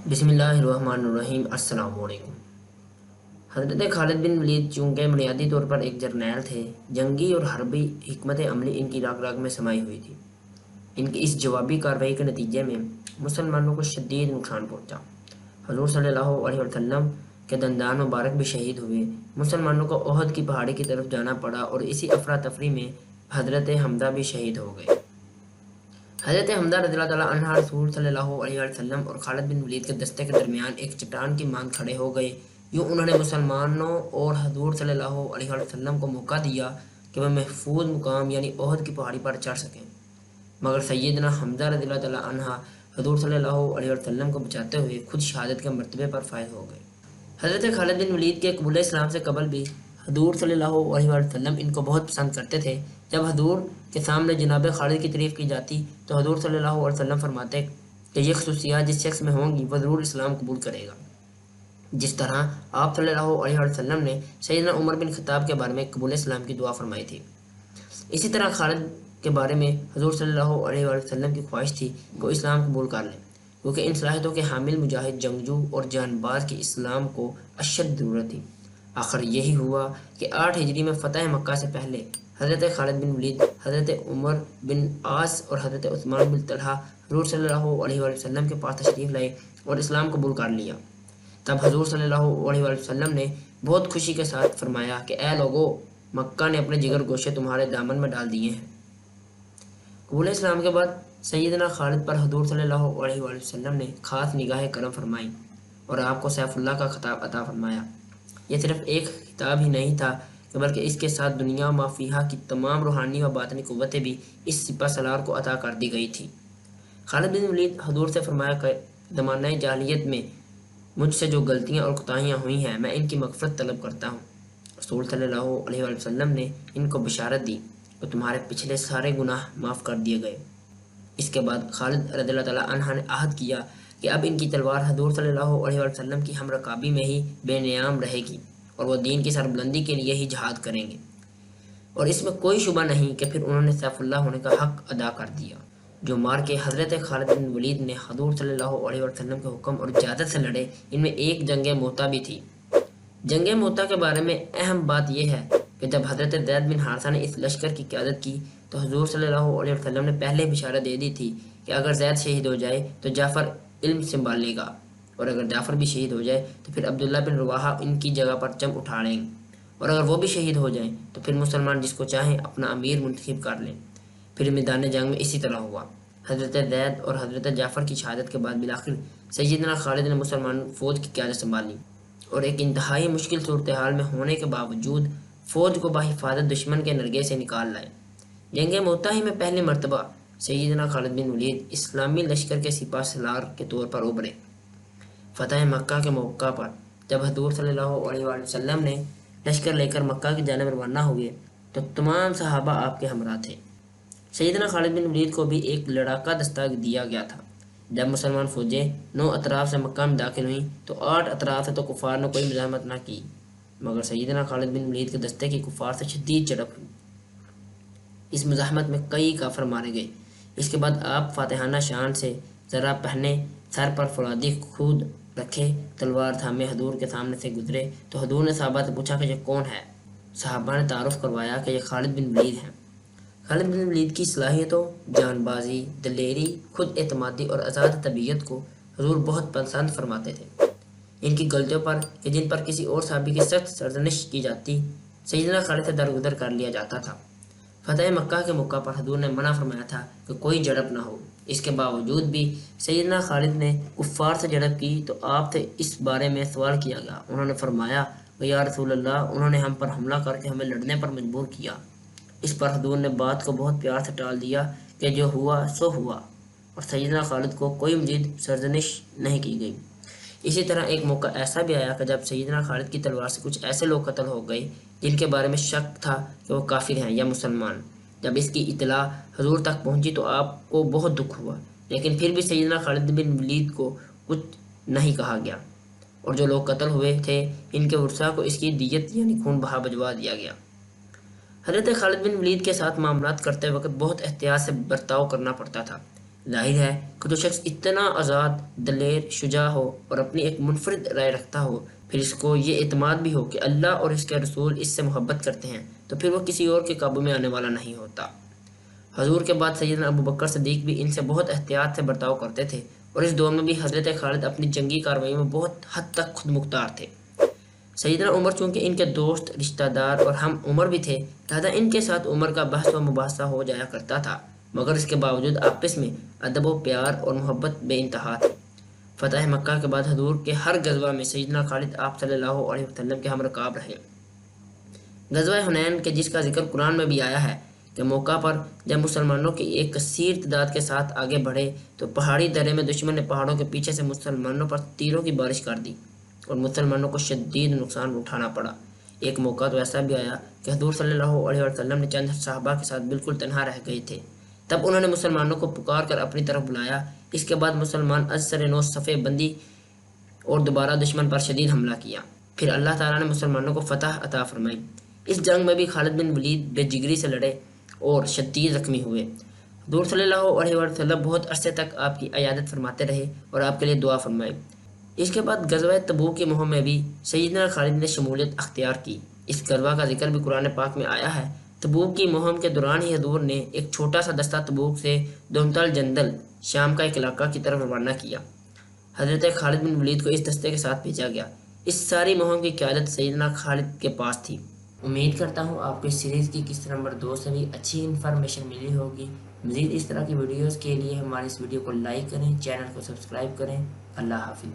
बिस्मिल्लाहिर्रहमानिर्रहीम। अस्सलाम वालेकुम। हज़रत खालिद बिन वलीद चूँकि बुनियादी तौर पर एक जर्नैल थे, जंगी और हर्बी हिकमत अमली इनकी राग राग में समाई हुई थी। इनकी इस जवाबी कार्रवाई के नतीजे में मुसलमानों को शदीद नुकसान पहुँचा। हजूर सल्लल्लाहु अलैहि वसल्लम के दंदान मुबारक भी शहीद हुए। मुसलमानों को ओहद की पहाड़ी की तरफ जाना पड़ा और इसी अफरा तफरी में हज़रत हमदा भी शहीद हो गए। हज़रत हमदा रज़ियल्लाहु ताला अन्हा रसूल सल्लल्लाहु अलैहि वसल्लम और खालिद बिन वलीद के दस्ते के दरमियान एक चट्टान की मांग खड़े हो गए। यूँ उन्होंने मुसलमानों और हजूर सल्लल्लाहु अलैहि वसल्लम को मौका दिया कि वह महफूज मुकाम यानी ओहद की पहाड़ी पर चढ़ सकें, मगर सैयदना हमदा रज़ियल्लाहु ताला अन्हा हजूर सल्लल्लाहु अलैहि वसल्लम को बचाते हुए खुद शहादत के मर्तबे पर फायज हो गए। हज़रत खालिद बिन वलीद के कबूल इस्लाम से कबल भी हजूर सल्लल्लाहु अलैहि वसल्लम इनको बहुत पसंद करते थे। जब हजूर के सामने जनाब खालिद की तारीफ़ की जाती तो हजूर सल्लल्लाहु अलैहि वसल्लम फरमाते कि ये खसूसियात जिस शख्स में होंगी वह ज़रूर इस्लाम कबूल करेगा। जिस तरह आप सल्लल्लाहु अलैहि वसल्लम ने सैयदना उमर बिन खत्ताब के बारे में कबूल इस्लाम की दुआ फरमाई थी, इसी तरह खालिद के बारे में हजूर सल्लल्लाहु अलैहि वसल्लम की ख्वाहिश थी कि वो इस्लाम कबूल कर लें, क्योंकि इन सलाहियतों के हामिल मुजाहिद जंगजू और जानबाज की इस्लाम को अशद ज़रूरत थी। आखिर यही हुआ कि 8 हिजरी में फ़तह मक्का से पहले हज़रत खालिद बिन वलीद, हज़रत उमर बिन आस और हज़रत उस्मान बिन तलहा हजूर सल्लल्लाहु अलैहि वसल्लम के पास तशरीफ़ लाए और इस्लाम कबूल कर लिया। तब हजूर सल्लल्लाहु अलैहि वसल्लम ने बहुत खुशी के साथ फरमाया कि ए लोगो, मक्का ने अपने जिगर गोशे तुम्हारे दामन में डाल दिए हैं। कबूल इस्लाम के बाद सैयदना खालिद पर हजूर सल्लल्लाहु अलैहि वसल्लम ने खास निगाह करम फरमाई और आपको सैफुल्लाह का खिताब अता फरमाया। यह सिर्फ एक खिताब ही नहीं था बल्कि इसके साथ दुनिया माफिया की तमाम रूहानी व बातनी क़ुव्वतें भी इस सिपह सलार को अता कर दी गई थी। खालिद बिन वलीद हजूर से फरमाया कि ज़माना जाहिलियत में मुझसे जो गलतियाँ और कोताहियाँ हुई हैं मैं इनकी मग़फ़िरत तलब करता हूँ। रसूल सल्लल्लाहु अलैहि वसल्लम ने इनको बशारत दी तो तुम्हारे पिछले सारे गुनाह माफ़ कर दिए गए। इसके बाद खालिद रज़ियल्लाहु ताला अन्हा ने आहद किया कि अब इनकी तलवार हजूर सल्लल्लाहु अलैहि वसल्लम की हम रकाबी में ही बेनियाम रहेगी और वो दीन की सरबुलंदी के लिए ही जहाद करेंगे। और इसमें कोई शुबा नहीं कि फिर उन्होंने सैफुल्लाह होने का हक अदा कर दिया। जो मार के हज़रत खालिद बिन वलीद ने हजूर सल्लल्लाहु अलैहि वसल्लम के हुक्म और इजाज़त से लड़े, इनमें एक जंग मोता भी थी। जंग मोता के बारे में अहम बात यह है कि जब हज़रत ज़ैद बिन हारिसा ने इस लश्कर की क़यादत की तो हजूर सल्लल्लाहु अलैहि वसल्लम ने पहले बिशारत दे दी थी कि अगर ज़ैद शहीद हो जाए तो जाफ़र इल्म संभालेगा और अगर जाफ़र भी शहीद हो जाए तो फिर अब्दुल्ला बिन रवाहा इनकी जगह पर चम उठा लेंगे और अगर वो भी शहीद हो जाएं तो फिर मुसलमान जिसको चाहें अपना अमीर मुंतखब कर लें। फिर मैदान जंग में इसी तरह हुआ। हज़रत ज़ैद और हज़रत जाफ़र की शहादत के बाद बिलाखिर सैयदना खालिद ने मुसलमान फ़ौज की क़यादत संभाली और एक इंतहाई मुश्किल सूरत हाल में होने के बावजूद फ़ौज को बाहिफाजत दुश्मन के नरगे से निकाल लाए। जंग मोता ही में पहली मरतबा सैयदना खालिद बिन वलीद इस्लामी लश्कर के सिपा सलार के तौर पर उभरे। फ़तह मक्का के मौका पर जब हजूर सल्लल्लाहु अलैहि वसल्लम ने लश्कर लेकर मक्का की जानिब रवाना हुए तो तमाम सहाबा आपके हमरा थे। सैयदना खालिद बिन वलीद को भी एक लड़ाका दस्ता दिया गया था। जब मुसलमान फ़ौजें 9 अतराफ़ से मक्का में दाखिल हुईं तो 8 अतराफ़ से तो कुफ़ार ने कोई मुज़ाहमत न की, मगर सैयदना खालिद बिन वलीद के दस्ते की कुफ़ार से शदीद झड़प हुई। इस मुज़ाहमत में कई काफिर मारे गए। इसके बाद आप फातिहाना शान से ज़रा पहने, सर पर फौलादी खूद रखे, तलवार थामे हजूर के सामने से गुजरे तो हजूर ने सहाबा से पूछा कि ये कौन है। सहाबा ने तारुफ करवाया कि यह खालिद बिन वलीद हैं। खालिद बिन वलीद की सलाहियतों, जानबाजी, दलेरी, खुद एतमादी और आज़ाद तबीयत को हजूर बहुत पसंद फरमाते थे। इनकी गलतियों पर कि जिन पर किसी और साहबी की सख्त सरजनिश की जाती, सैयदना खालिद से दरगुदर कर लिया जाता था। फ़तह मक्का के मौका पर हजूर ने मना फरमाया था कि कोई झड़प न हो। इसके बावजूद भी सैयदना खालिद ने कुफ़ार से झड़प की तो आपसे इस बारे में सवाल किया गया। उन्होंने फरमाया कि या रसूल अल्लाह, उन्होंने हम पर हमला करके हमें लड़ने पर मजबूर किया। इस पर हजूर ने बात को बहुत प्यार से टाल दिया कि जो हुआ सो हुआ और सैयदना खालिद को कोई मज़ीद सरजनिश नहीं की गई। इसी तरह एक मौका ऐसा भी आया कि जब सैयदना खालिद की तलवार से कुछ ऐसे लोग कत्ल हो गए जिनके बारे में शक था कि वो काफिर हैं या मुसलमान। जब इसकी इतला हजूर तक पहुंची तो आपको बहुत दुख हुआ, लेकिन फिर भी सैयदना खालिद बिन वलीद को कुछ नहीं कहा गया और जो लोग कत्ल हुए थे इनके वर्सा को इसकी दियत यानी खून बहा भिजवा दिया गया। हज़रत खालिद बिन वलीद के साथ मामलात करते वक्त बहुत एहतियात से बर्ताव करना पड़ता था। ظاہر ہے کہ جو شخص اتنا آزاد، دلیر، شجاع ہو اور اپنی ایک منفرد رائے رکھتا ہو، پھر اس کو یہ اعتماد بھی ہو کہ اللہ اور اس کے رسول اس سے محبت کرتے ہیں، تو پھر وہ کسی اور کے قابو میں آنے والا نہیں ہوتا۔ حضور کے بعد سیدنا ابو بکر صدیق بھی ان سے بہت احتیاط سے برتاؤ کرتے تھے، اور اس دور میں بھی حضرت خالد اپنی جنگی کارروائی میں بہت حد تک خود مختار تھے۔ سیدنا عمر چونکہ ان کے دوست، رشتہ دار اور ہم عمر بھی تھے، لہذا ان کے ساتھ عمر کا بحث و مباحثہ ہو جایا کرتا تھا، مگر اس کے باوجود آپس میں ادب و پیار اور محبت بے انتہا تھی۔ فتح مکہ کے بعد حضور کے ہر غزوہ میں سیدنا خالد آپ صلی اللہ علیہ وسلم کے ہم رکاب رہے۔ غزوہ حنین کے جس کا ذکر قرآن میں بھی آیا ہے کہ موقع پر جب مسلمانوں کی ایک کثیر تعداد کے ساتھ آگے بڑھے تو پہاڑی درے میں دشمن نے پہاڑوں کے پیچھے سے مسلمانوں پر تیروں کی بارش کر دی اور مسلمانوں کو شدید نقصان اٹھانا پڑا۔ ایک موقع تو ایسا بھی آیا کہ حضور صلی اللہ علیہ وسلم نے چند صحابہ کے ساتھ بالکل تنہا رہ گئے تھے، تب انہوں نے مسلمانوں کو پکار کر اپنی طرف بلایا۔ اس کے بعد مسلمان از سر نو صفے بندی اور دوبارہ دشمن پر شدید حملہ کیا، پھر اللہ تعالیٰ نے مسلمانوں کو فتح عطا فرمائی۔ اس جنگ میں بھی خالد بن ولید بے جگری سے لڑے اور شدید زخمی ہوئے۔ حضور صلی اللہ علیہ وسلم بہت عرصے تک آپ کی عیادت فرماتے رہے اور آپ کے لیے دعا فرمائی۔ اس کے بعد غزوہ تبوک کی مہم میں بھی سیدنا خالد نے شمولیت اختیار کی۔ اس غزوہ کا ذکر بھی قرآن پاک میں آیا ہے۔ تبوک کی مہم کے دوران ہی حضور نے ایک چھوٹا سا دستہ تبوک سے دونتل جندل، شام کا ایک علاقہ کی طرف روانہ کیا۔ حضرت خالد بن ولید کو اس دستے کے ساتھ بھیجا گیا۔ اس ساری مہم کی قیادت سیدنا خالد کے پاس تھی۔ امید کرتا ہوں آپ کو اس سیریز کی قسط نمبر 2 سے بھی اچھی انفارمیشن ملی ہوگی۔ مزید اس طرح کی ویڈیوز کے لیے ہماری اس ویڈیو کو لائک کریں، چینل کو سبسکرائب کریں۔ اللہ حافظ۔